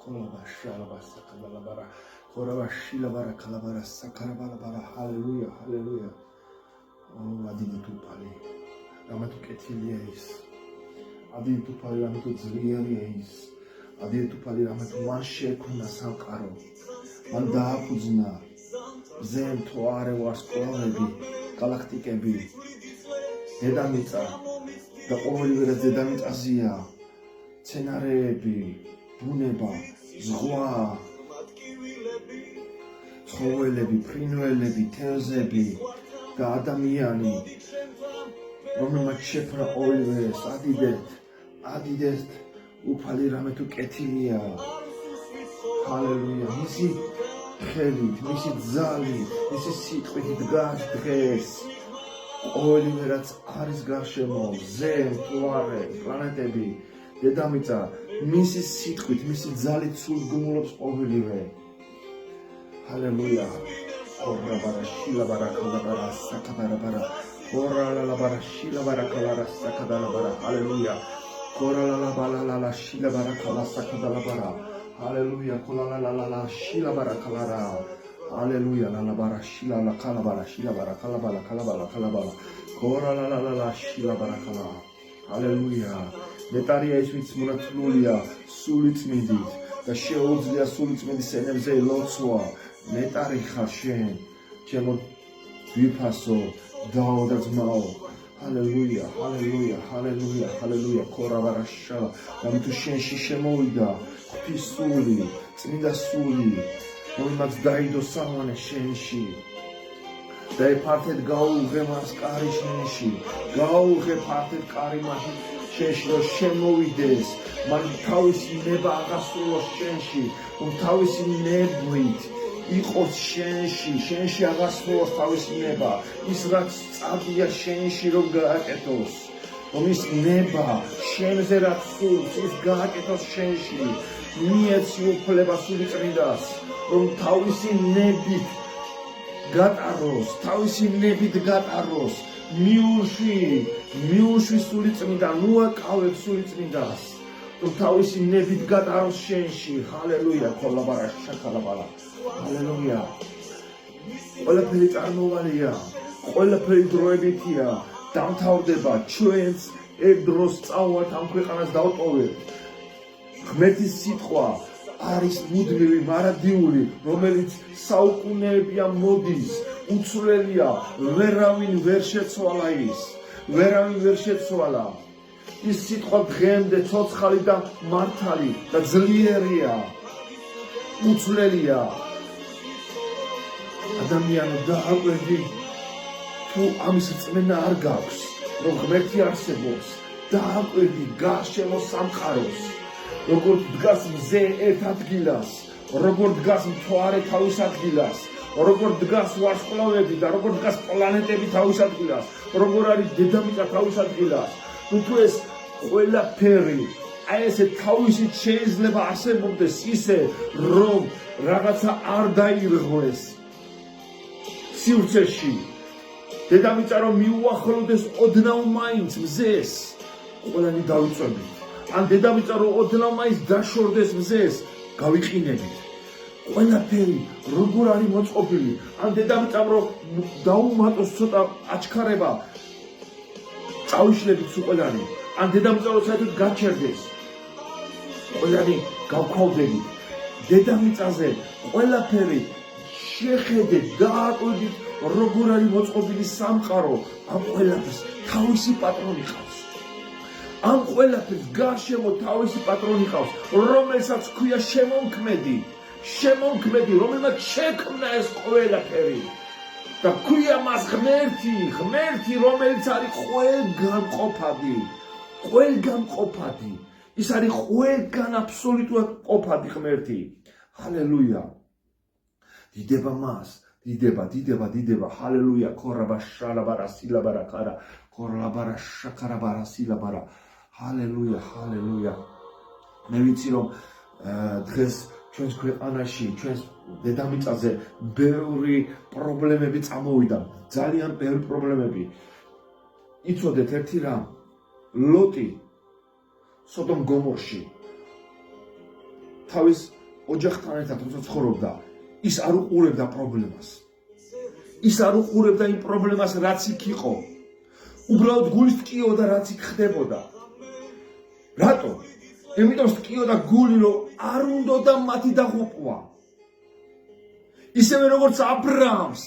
Kolaba shalaba sakalabara. Koraba shilabara kalabara sakarabalabara. Hallelujah, hallelujah. Oh, adini tu pali. Ramatu ketilia is. Adini tu pali ramatu zlieri is. Adini tu pali ramatu manshe kuna sankaro. Manda puzna. Zen toare was kolebi. Galactikebi. Dedamita. Da ყოველივე დედამიწაზია. Scenariebi, buნება, ზღვა, ცხოველები, ფრინველები, თევზები და ადამიანი, რომელმაც შექმნა ყოველივეს ადიდეთ უფალი რამე თუ კეთილია. ჰალელუია, მისი ხელით, მისი ძალით, მისი სიტყვით დგას დღეს. ყოველივე რაც არის გარშემო, ზემ, მთვარე, პლანეტები დედამიწა მისი სიტყვით, მისი ძალით სულგუნულობს ყოველივე. ჰალელუია. ორაბარა შილაბარა კალაბარა საკაბარაბარა. ორალალაბარა შილაბარა კალარა საკადალაბარა. ჰალელუია. ორალალაბალალალა შილაბარა კალა საკადალაბარა. ჰალელუია. კოლალალალა შილაბარა კალარა. ჰალელუია. ლალაბარა შილალა კალაბარა შილაბარა კალაბალა კალაბალა კალაბალა. ორალალალა შილაბარა კალა. ჰალელუია. ნეტარია ის ვინც მონათლულია სულიწმიდით და შეუძლია სულიწმიდის ენებზე ლოცვა. ნეტარი ხარ შენ, ჩემო ვიფასო დაო და ძმაო. ჰალელუია, ჰალელუია, ჰალელუია, ჰალელუია. ქორავარაშა, ამიტომ შენში შემოვიდა ღვთის სული, წმინდა სული, რომელმაც დაიდო სამონე შენში. და ეფართეთ გაუღე მას კარი შენში, გაუღე ფართეთ კარი მაშინ შენში რომ შემოვიდეს, მან თავისი ნება აღასრულოს შენში, რომ თავისი ნებით იყოს შენში აღასრულოს თავისი ნება, ის რაც წადია შენში რომ გააკეთოს, რომ ის ნება შენზე რაც სულს, ის გააკეთოს შენში, მიეცი უფლება სულიწმიდას, რომ თავისი ნებით გატაროს, თავისი ნებით გატაროს, მიუშვი სულიწმიდა, ნუაკავებ სულიწმიდას, რომ თავისი ნებით გატაროს შენში. ჰალელუია, ქოლაბარა შაქალაბარა. ჰალელუია. ყველაფერი წარმოვალია, ყველაფერი დროებითია, დამთავრდება, ჩვენც ერთ დროს წავართ ამ ქვეყანას დავტოვებთ. ღმერთის სიტყვა არის მუდმივი, მარადიული, რომელიც საუკუნეებია მოდის, უცვლელია, ვერავინ ვერ შეცვალა ის, ვერავინ ვერ შეცვალა. ის სიტყვა დღემდე ცოცხალი და მართალი და ძლიერია, უცვლელია. ადამიანი დააკვირდი, თუ ამის რწმენა არ გაქვს, რომ ღმერთი არსებობს, დააკვირდი გარშემო სამყაროს. როგორ დგას მზე ერთ ადგილას, როგორ დგას მთვარე თავის ადგილას, როგორ დგას ვარსკვლავები და როგორ დგას პლანეტები თავის ადგილას, როგორ არის დედამიწა თავის ადგილას. თუ ეს ყველაფერი აი ესე თავისით შეიძლება არსებობდეს ისე, რომ რაღაცა არ დაირღვეს სივრცეში, დედამიწა რომ მიუახლოვდეს ოდნავ მაინც მზეს, ყველანი დავიწვევით. ან დედამიწა რომ ოდნავ მაინც დაშორდეს მზეს, გავიყინებით. ყველაფერი როგორ არის მოწყობილი, ან დედამიწამ რომ დაუმატოს ცოტა აჩქარება, წავიშლებით ყველანი, ან დედამიწა რომ საერთოდ გაჩერდეს, ყველანი გავქავდებით. დედამიწაზე ყველაფერი შეხედეთ, დააკვირდით, როგორ არის მოწყობილი სამყარო, ამ ყველაფერს თავისი პატრონი ყავს. ამ ყველაფერს გარშემო თავისი პატრონი ყავს, რომელსაც ქვია შემომქმედი, რომელმაც შექმნა ეს ყველაფერი. და ქვია მას ღმერთი, რომელიც არის ყველგან ყოფადი. ის არის ყველგან აბსოლუტურად ყოფადი ღმერთი. ჰალელუია. დიდება მას, დიდება. ჰალელუია. ქორაბა შალაბარა სილაბარა ხარა, ქორლაბარა შაქარაბარა სილაბარა. ჰალელუია, ჰალელუია. მე ვიცი რომ დღეს ჩვენს ქვეყანაში, ჩვენს დედამიწაზე ბევრი პრობლემები წამოვიდა, ძალიან ბევრი პრობლემები. იცოდეთ ერთი რამ, ლოტი სოდომ გომორში თავის ოჯახთან ერთად როცა ცხოვრობდა, ის არ უყურებდა პრობლემას. ის არ უყურებდა იმ პრობლემას, რაც იქ იყო. უბრალოდ გულის ტკიოდა, რაც იქ ხდებოდა. რატო? იმიტომ ტკიოდა გული, რომ არ უნდოდა მათი დაღუპვა. ისევე როგორც აბრაამს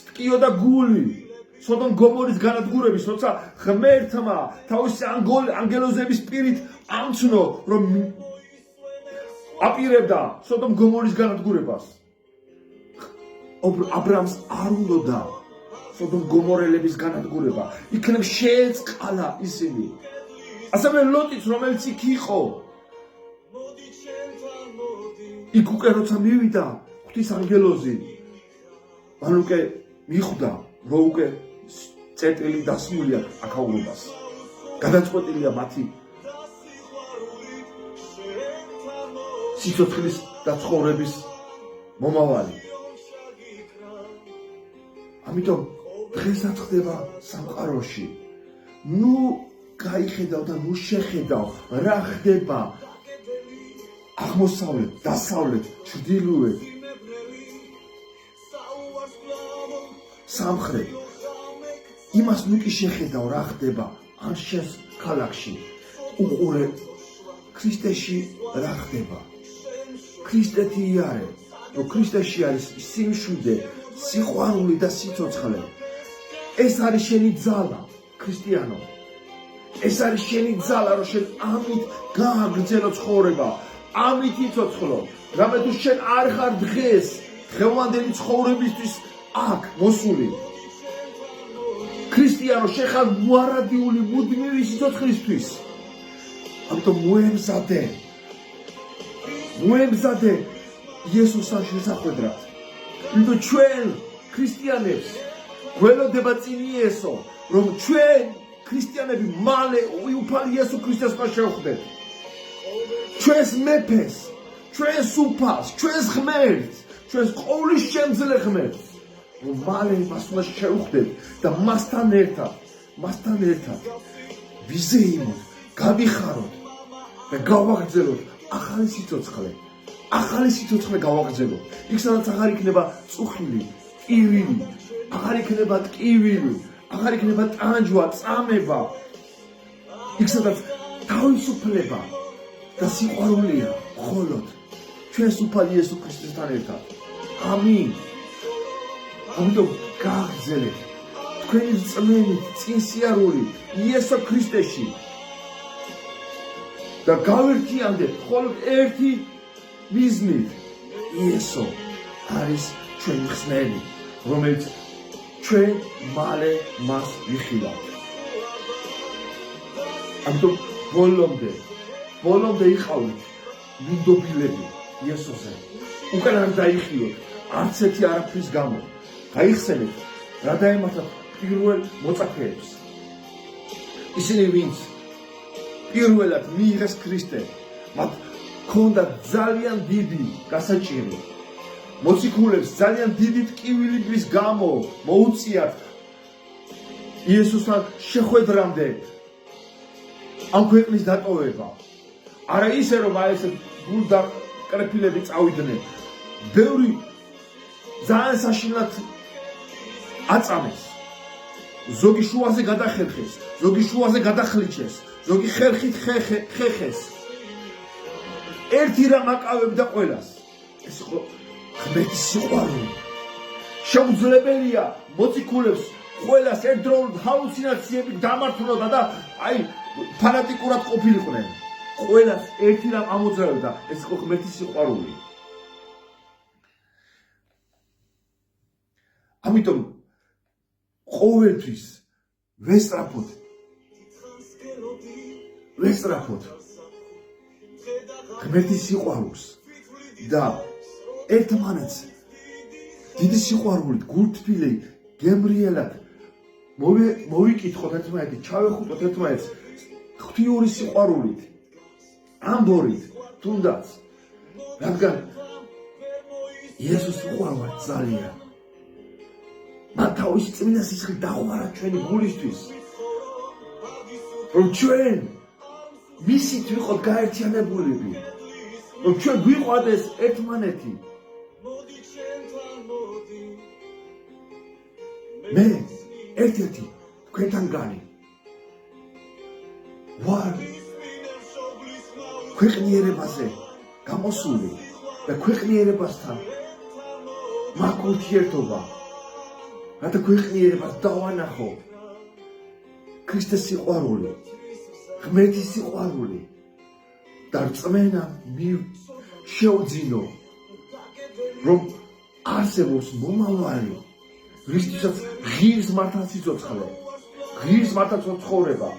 ტკიოდა გული სოდომ გომორის განადგურების, როცა ღმერთმა თავისი ანგელოზების პირით ამცნო, რომ აპირებდა სოდომ გომორის განადგურებას. აბრაამს არ უნდოდა სოდომ გომორელების განადგურება. იქნებ შეეწყალა ისინი. ასევე ლოტიც, რომელიც იქ იყო. იქ უკვე როცა მივიდა ღვთის ანგელოზი, მან უკვე მიხვდა, რომ უკვე წერტილი დასმულია აქაურობას. გადაწყვეტილია მათი სიცოცხლის და ცხოვრების მომავალი. ამიტომ დღესაც ხდება სამყაროში. ნუ გაიხედავ და ნუ შეხედავ, რა ხდება აღმოსავლეთ, დასავლეთ, ჩრდილოეთ, სამხრეთ. იმას ნუ კი შეხედავ, რა ხდება ან შენს ქალაქში. უყურე ქრისტეში რა ხდება. ქრისტეთი იარე, რომ ქრისტეში არის სიმშვიდე, სიყვარული და სიცოცხლე. ეს არის შენი ძალა, ქრისტიანო. ეს არის შენი ძალა, რომ შენ ამით გააგრძელო ცხოვრება, ამით იცოცხლო. რამე თუ შენ არ ხარ დღეს დღევანდელი ცხოვრებისთვის აქ მოსული. ქრისტიანო, შენ ხარ მოარადიული მუდმივი სიცოცხლისთვის. ამიტომ მოემზადე იესოსთან შესახვედრად. იმიტომ ჩვენ ქრისტიანებს გველოდება წინ იესო, რომ ჩვენ ქრისტიანები მალე უიფალ იესო ქრისტესთან შევხვდეთ. ჩვენს მეფეს, ჩვენს უფალს, ჩვენს ღმერთს, ჩვენს ყოვლის შემძლე ღმერთს, რომ მალე მას უნდა შევხვდეთ და მასთან ერთად ვიზეიმოთ, გავიხაროთ და გავაგრძელოთ ახალი სიცოცხლე გავაგრძელოთ. იქ სადაც აღარ იქნება წუხილი, ტკივილი, აღარ იქნება ტკივილი, აღარ იქნება ტანჯვა, წამება. იქ სადაც თავისუფლება და სიყვარულია მხოლოდ ჩვენს უფალ იესო ქრისტესთან ერთად. ამინ. ამიტომ გააგრძელეთ თქვენი რწმენით, წინ სიარული იესო ქრისტეში და გავერთიანდეთ მხოლოდ ერთი მიზნით. იესო არის ჩვენი ხსნელი, რომელიც ჩვენ მალე მას ვიხილავთ. ამიტომ ბოლომდე იყავლით მინდობილები იესოზე. უკან არ დაიხიოთ არც ერთი არაფრის გამო. გაიხსენეთ რა დაემართათ პირველ მოწაფეებს. ისინი ვინც პირველად მიიღეს ქრისტე, მათ ჰქონდათ ძალიან დიდი გასაჭირი. მოციქულებს ძალიან დიდი ტკივილების გამო მოუწიათ იესოსთან შეხვედრამდე ამ ქვეყნის დატოვება. არა ისე რომ აი ეს გულდაკრეფილები წავიდნენ. ბევრი ძალიან საშინლად აწამეს. ზოგი შუაზე გადახერხეს, ზოგი შუაზე გადახლიჩეს, ზოგი ხერხით ხეხეს. ერთი რამ აკავებდა ყველას. ეს იყო ღმერთის სიყვარული. შეუძლებელია მოციქულებს ყველას ერთდროულად ჰალუცინაციები დამართულოდა და აი ფანატიკურად ყოფილიყვნენ. ყველას ერთი რამ ამოძრავებდა, ეს იყო ღმერთის სიყვარული. ამიტომ ყოველთვის ვესწრაფოთ ღმერთის სიყვარულს და ერთმანეთს დიდი სიყვარულით, გულთბილი, გემრიელად მოვიკითხოთ ერთმანეთი, ჩავეხუტოთ ერთმანეთს ღვთიური სიყვარულით, ამბორით, თუნდაც, რადგან იესოს უყვარვა ძალიან. მან თავისი წმინდა სისხლით დაღვარა ჩვენი გულისთვის, რომ ჩვენ მისით ვიყოთ გაერთიანებულები, რომ ჩვენ გვიყვარდეს ერთმანეთი. მე ერთ-ერთი თქვენთან განი ვარ ქვეყნიერებაზე გამოსული და ქვეყნიერებასთან მაქვს ურთიერთობა, რათა ქვეყნიერებას დავანახო ქრისტეს სიყვარული, ღმერთის სიყვარული და რწმენა შევძინო, რომ არსებობს მომავალი, რისთვისაც ღირს მართალ სიცოცხლე, ღირს მართალ ცხოვრება.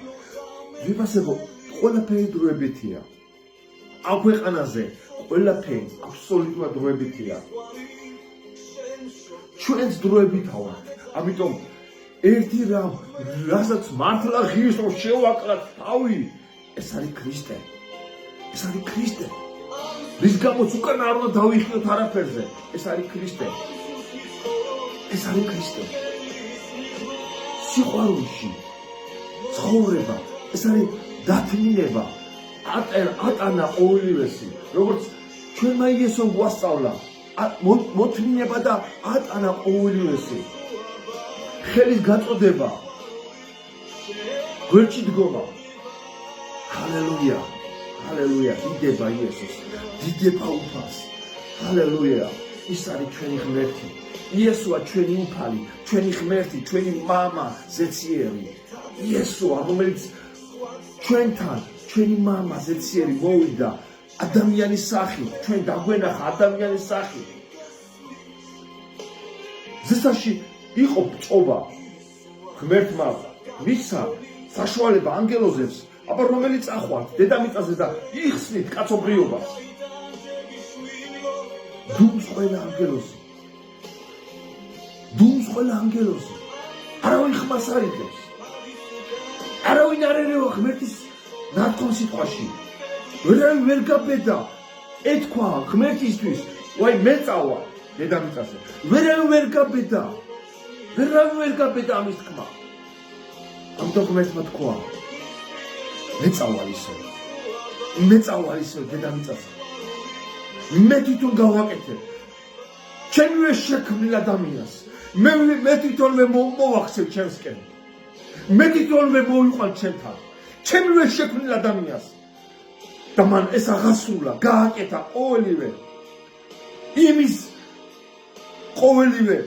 ვიფასებო, ყველაფერი დროებითია. ამ ქვეყანაზე ყველაფერი აბსოლუტურად დროებითია. ჩვენც დროებითა ვართ. ამიტომ ერთი რამ, რასაც მართლა ღირს რომ შევაკრათ თავი, ეს არის ქრისტე. ეს არის ქრისტე. რის გამოც უკან არ უნდა დავიხიოთ არაფერზე. ეს არის ქრისტე. ეს არის ქრისტე. სიყვარულში ცხოვრება, ეს არის დათმინება, ატანა ყოველივესი, როგორც ჩვენმა იესომ გვასწავლა, მოთმინება და ატანა ყოველივესი. ხელის გაწოდება, გვერდში დგომა. ჰალელუია, ჰალელუია, დიდება იესოს, დიდება უფალს. ჰალელუია, ის არის ჩვენი ღმერთი. იესოა ჩვენი უფალი, ჩვენი ღმერთი, ჩვენი მამა ზეციერი. იესოა, რომელიც ჩვენთან, ჩვენი მამა ზეციერი მოვიდა ადამიანის სახით, ჩვენ დაგვენახა ადამიანის სახით. ზესაში იყო ბჭობა, ღმერთმა მისცა საშუალება ანგელოზებს, აბა რომელიც წახვართ დედამიწაზე და იხსნით კაცობრიობას. დუმს ყველა ანგელოზი. დუმს ყველა ანგელოზი. არავინ ხმას არ იღებს. არავინ არ ერევა ღმერთის ნათქვამ სიტყვაში. ვერავინ ვერ გაბედა. ეთქვა ღმერთისთვის, ვაი მე წავა დედამიწაზე. ვერავინ ვერ გაბედა. ვერავინ ვერ გაბედა ამის თქმა. ამიტომ ღმერთმა თქვა, მე წავა ისე. მე წავა ისე დედამიწაზე. მე თვითონ გავაკეთებ. ჩემივე შექმნილ ადამიანს. მე თვითონვე მოვახცევ ჩემსკენ. მე თვითონვე მოვიყვან ჩემთან. ჩემივე შექმნილ ადამიანს. და მან ეს აღასრულა, გააკეთა ყოველივე. იმის ყოველივე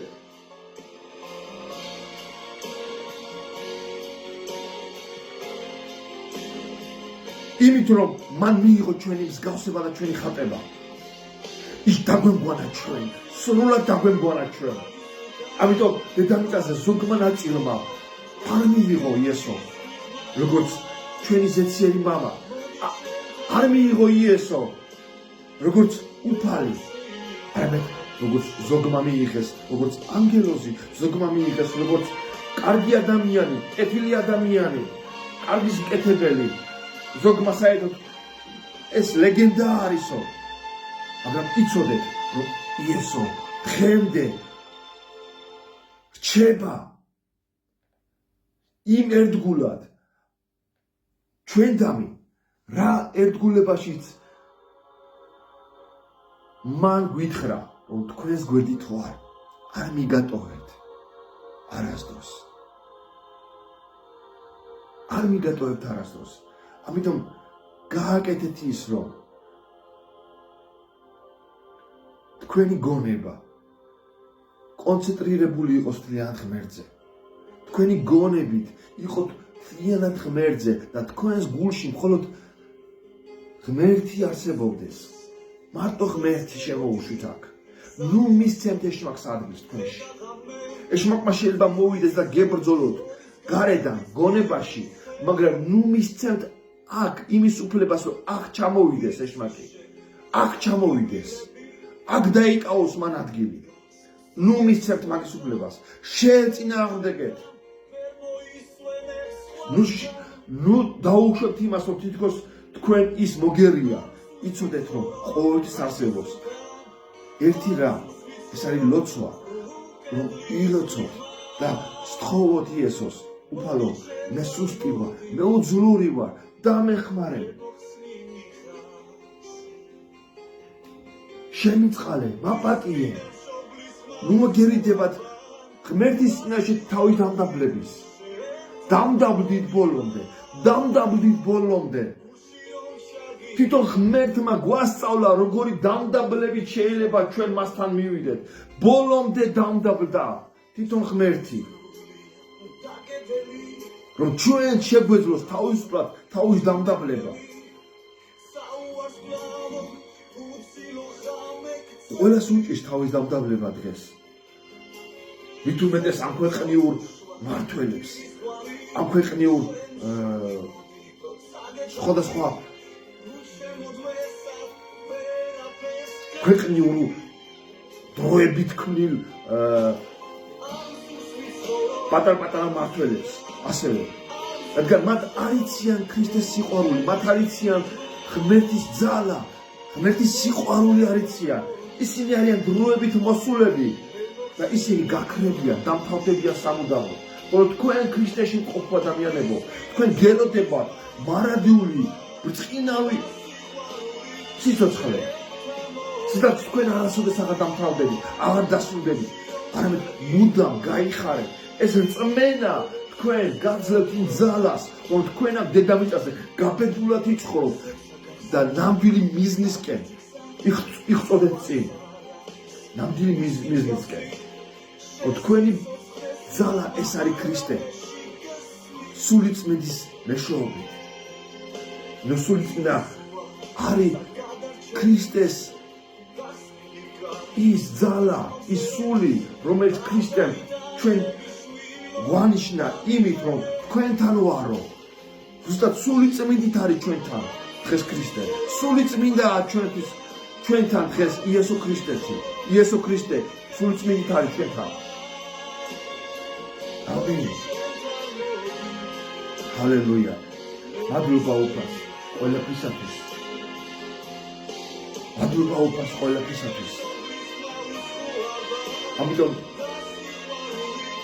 იმით რომ მან მიიღო ჩვენი მსგავსება და ჩვენი ხატება. ის დაგვემგვანა ჩვენ, სრულად დაგვემგვანა ჩვენ. ამიტომ დედამიწაზე ზოგმა ნაწილმა არ მიიღო იესო, როგორც ჩვენი ზეციერი მამა. არ მიიღო იესო, როგორც უფალი. არამედ როგორც ზოგმა მიიღეს, როგორც ანგელოზი, ზოგმა მიიღეს, როგორც კარგი ადამიანი, კეთილი ადამიანი, კარგის მკეთებელი. ზოგმა საერთოდ ეს ლეგენდა არისო. მაგრამ იცოდეთ, რომ იესო დღემდე რჩება იმ ერთგულად ჩვენდამი რა ერთგულებაშიც მან გვითხრა, რომ თქვენს გვერდით ვარ, არ მიგატოვებთ არასდროს. არ მიგატოვებთ არასდროს. ამიტომ გააკეთეთ ის, რომ თქვენი გონება კონცენტრირებული იყოს თლიანად ღმერთზე. თქვენი გონებით იყოთ თლიანად ღმერთზე და თქვენს გულში მხოლოდ ღმერთი არსებობდეს. მარტო ღმერთი შემოუშვით აქ. ნუ მისცემთ ეშმაკს ადგილს თქვენში. ეშმაკმა შეიძლება მოვიდეს და გებრძოლოთ გარედან, გონებაში, მაგრამ ნუ მისცემთ აქ იმის უფლებას, რომ აქ ჩამოვიდეს ეშმაკი. აქ ჩამოვიდეს. აქ დაიკავოს მან ადგილი. ნუ მისცემთ მაგის უფლებას. შეეწინააღმდეგეთ. ნუ დაუშვებთ იმას, რომ თითქოს თქვენ ის მოგერია. იცოდეთ, რომ ყოველთვის არსებობს ერთი რამ, ეს არის ლოცვა, რომ ილოცოთ და სთხოვოთ იესოს. უფალო, მე სუსტი ვარ, მე უძლური ვარ, დამეხმარე. შემიწყალე, მაპატიე. ნუ მოგერიდებათ ღმერთის წინაშე თავის დამდაბლების. დამდაბდით ბოლომდე. თვითონ ღმერთმა გვასწავლა როგორი დამდაბლებით შეიძლება ჩვენ მასთან მივიდეთ. ბოლომდე დამდაბლდა თვითონ ღმერთი. რომ ჩვენ შეგვეძლოს თავისუფლად თავის დამდაბლება. ყველას უჭირს თავის დამდაბლება დღეს. მით უმეტეს ამ ქვეყნიურ მმართველებს, ამ ქვეყნიურ სხვადასხვა ქვეყნიურ დროებით ქმნილ პატარ-პატარა მმართველებს ასევე. რადგან მათ არ იციან ქრისტეს სიყვარული, მათ არ იციან ღმერთის ძალა, ღმერთის სიყვარული არ იციან. ისინი არიან დროებით მოსულები და ისინი გაქრებიან, დამთავრდებიან სამუდამოდ. ხოლო თქვენ ქრისტეში მყოფ ადამიანებო, თქვენ გელოდებათ მარადიული, ბრწყინავი სიცოცხლე. სადაც თქვენ არასოდეს აღარ დამთავრდებით, აღარ დასრულდებით, არამედ მუდამ გაიხარეთ. ეს რწმენა თქვენ გაძლევთ იმ ძალას, რომ თქვენ აქ დედამიწაზე გაბედულად იცხოვროთ და ნამდვილი მიზნისკენ იხწოდეთ წინ. ნამდვილი მიზნისკენ. თქვენი ძალა ეს არის ქრისტე. სული წმინდის მეშვეობით. სული წმინდა არის ქრისტეს ის ძალა, ის სული, რომელიც ქრისტემ ჩვენ გვანიშნა იმით, რომ თქვენთან ვარო. ზუსტად სული წმინდით არის ჩვენთან დღეს ქრისტე. სული წმინდაა ჩვენთან დღეს იესო ქრისტეში. იესო ქრისტე სული წმინდით არის ჩვენთან. ამინ. ჰალელუია. მადლობა უფალს ყველაფრისათვის. მადლობა უფალს ყველაფრისათვის. ამიტომ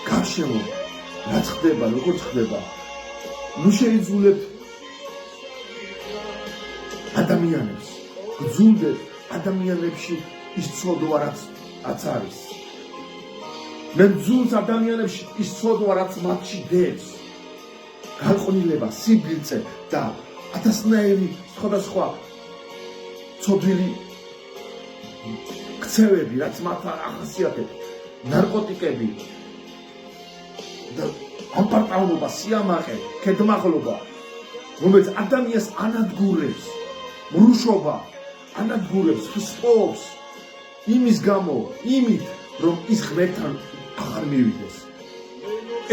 გარშემო რაც ხდება, როგორც ხდება, ნუ შეიძულებთ ადამიანებს, გძულდეთ ადამიანებში ის ცოდვა რაც არის. მე მძულს ადამიანებში ის ცოდვა რაც მათში დევს. განყვნილება, სიბილწე და ათასნაირი სხვადასხვა ცოდვილი ქცევები, რაც მათ ახასიათებთ, ნარკოტიკები და ამპარტავნობა, სიამაყე, ქედმაღლობა, რომელიც ადამიანს ანადგურებს, მრუშობა, ანადგურებს, ხსპობს იმის გამო, იმით, რომ ის ღმერთთან აღარ მივიდეს.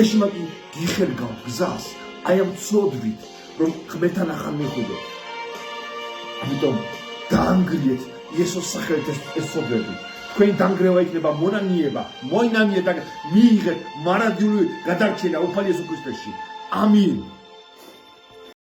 ეშმაკი გიხერგავთ გზას, აი ამ ცოდვით, რომ ღმერთთან აღარ მიხვიდეთ. ამიტომ დაანგრიეთ იესოს სახელით ეს ცოდვები. თქვენი დანგრევა იქნება მონანიება, მოინანიეთ და მიიღეთ მარადიული გადარჩენა უფალ იესო ქრისტეში. ამინ.